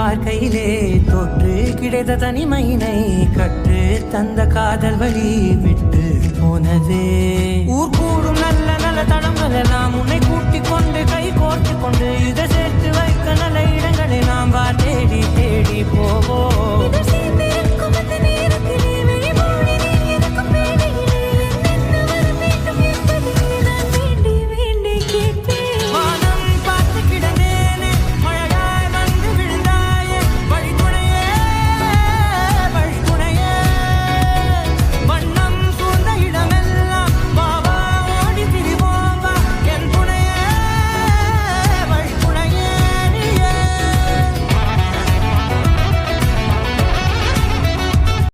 பார்க்கையிலே தொற்று கிடைத்த தனிமையினை கற்று தந்த காதல் வழி விட்டு போனதே. ஊர் கூடும் நல்ல நல்ல தடங்கள் எல்லாம் உன்னை கூட்டிக் கொண்டு கை கோர்த்து கொண்டு இதை சேர்த்து வைக்க நல்ல இடங்களை நாம் தேடி தேடி போவோம்.